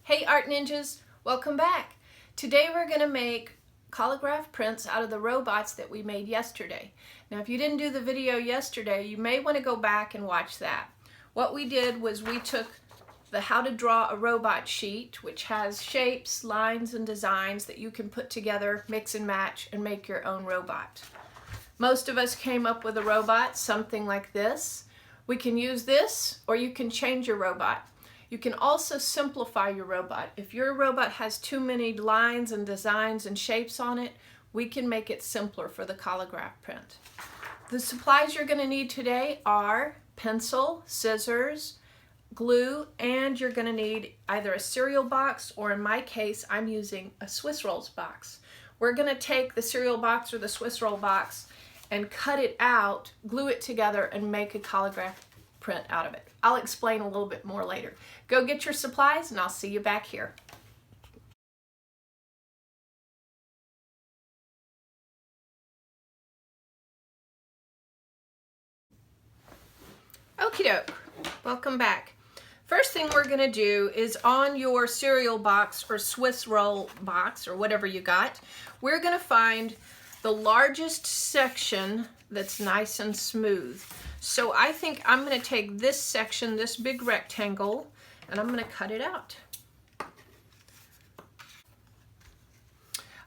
Hey Art Ninjas, welcome back. Today we're going to make collagraph prints out of the robots that we made yesterday. Now if you didn't do the video yesterday, you may want to go back and watch that. What we did was we took the How to Draw a Robot sheet, which has shapes, lines, and designs that you can put together, mix and match, and make your own robot. Most of us came up with a robot, something like this. We can use this, or you can change your robot. You can also simplify your robot. If your robot has too many lines and designs and shapes on it, we can make it simpler for the collagraph print. The supplies you're going to need today are pencil, scissors, glue, and you're going to need either a cereal box, or in my case, I'm using a Swiss Rolls box. We're going to take the cereal box or the Swiss roll box and cut it out, glue it together, and make a collagraph print out of it. I'll explain a little bit more later. Go get your supplies and I'll see you back here. Okie doke, welcome back. First thing we're gonna do is on your cereal box or Swiss roll box or whatever you got, we're gonna find the largest section that's nice and smooth. So I think I'm going to take this section, this big rectangle, and I'm going to cut it out.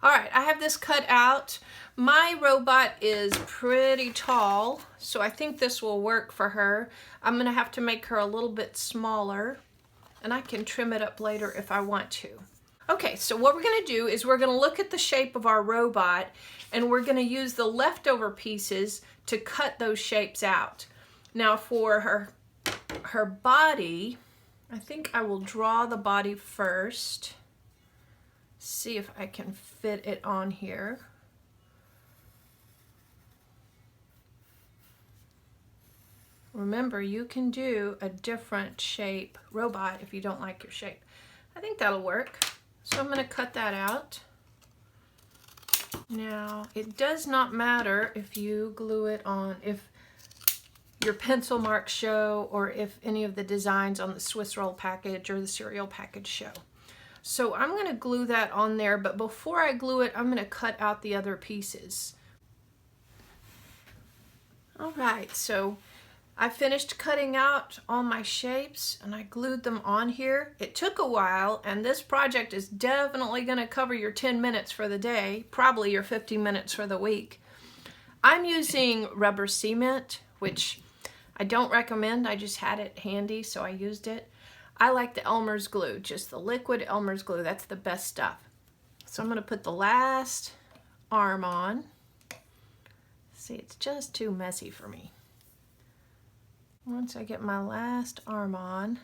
All right, I have this cut out. My robot is pretty tall, so I think this will work for her. I'm going to have to make her a little bit smaller, and I can trim it up later if I want to. Okay, so what we're going to do is we're going to look at the shape of our robot, and we're going to use the leftover pieces to cut those shapes out. Now for her body, I think I will draw the body first. See if I can fit it on here. Remember, you can do a different shape robot if you don't like your shape. I think that'll work. So I'm going to cut that out. Now, it does not matter if you glue it on, if your pencil marks show, or if any of the designs on the Swiss roll package or the cereal package show. So I'm going to glue that on there, but before I glue it, I'm going to cut out the other pieces. All right, so I finished cutting out all my shapes and I glued them on here. It took a while, and this project is definitely going to cover your 10 minutes for the day, probably your 50 minutes for the week. I'm using rubber cement, which I don't recommend. I just had it handy, so I used it. I like the Elmer's glue, just the liquid Elmer's glue. That's the best stuff. So I'm going to put the last arm on. See, it's just too messy for me. Once I get my last arm on,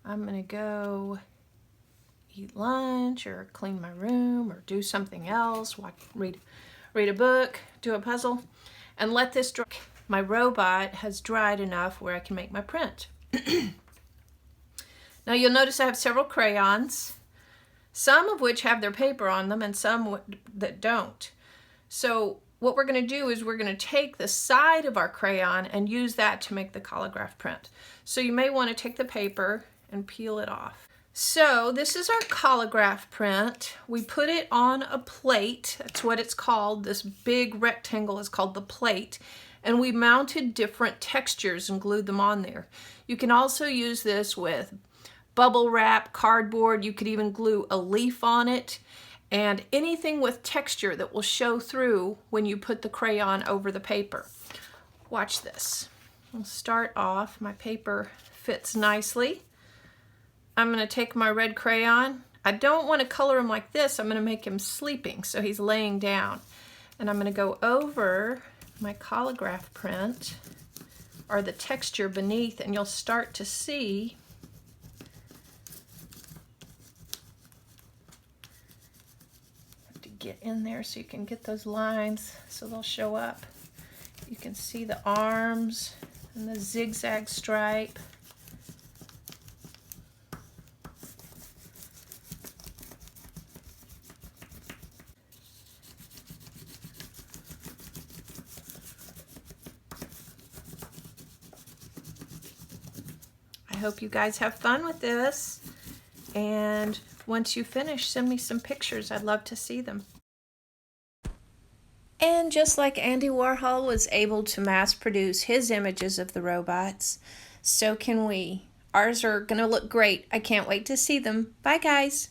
I'm going to go eat lunch or clean my room or do something else, read a book, do a puzzle, and let this dry. My robot has dried enough where I can make my print. Now you'll notice I have several crayons, some of which have their paper on them and some that don't. So what we're going to do is we're going to take the side of our crayon and use that to make the collagraph print. So you may want to take the paper and peel it off. So this is our collagraph print. We put it on a plate. That's what it's called. This big rectangle is called the plate. And we mounted different textures and glued them on there. You can also use this with bubble wrap, cardboard. You could even glue a leaf on it. And anything with texture that will show through when you put the crayon over the paper. Watch this. We'll start off. My paper fits nicely. I'm going to take my red crayon. I don't want to color him like this. I'm going to make him sleeping, so he's laying down. And I'm going to go over my collagraph print, or the texture beneath, and you'll start to see get in there so you can get those lines so they'll show up. You can see the arms and the zigzag stripe. I hope you guys have fun with this. And once you finish, send me some pictures. I'd love to see them. And just like Andy Warhol was able to mass produce his images of the robots, so can we. Ours are going to look great. I can't wait to see them. Bye, guys.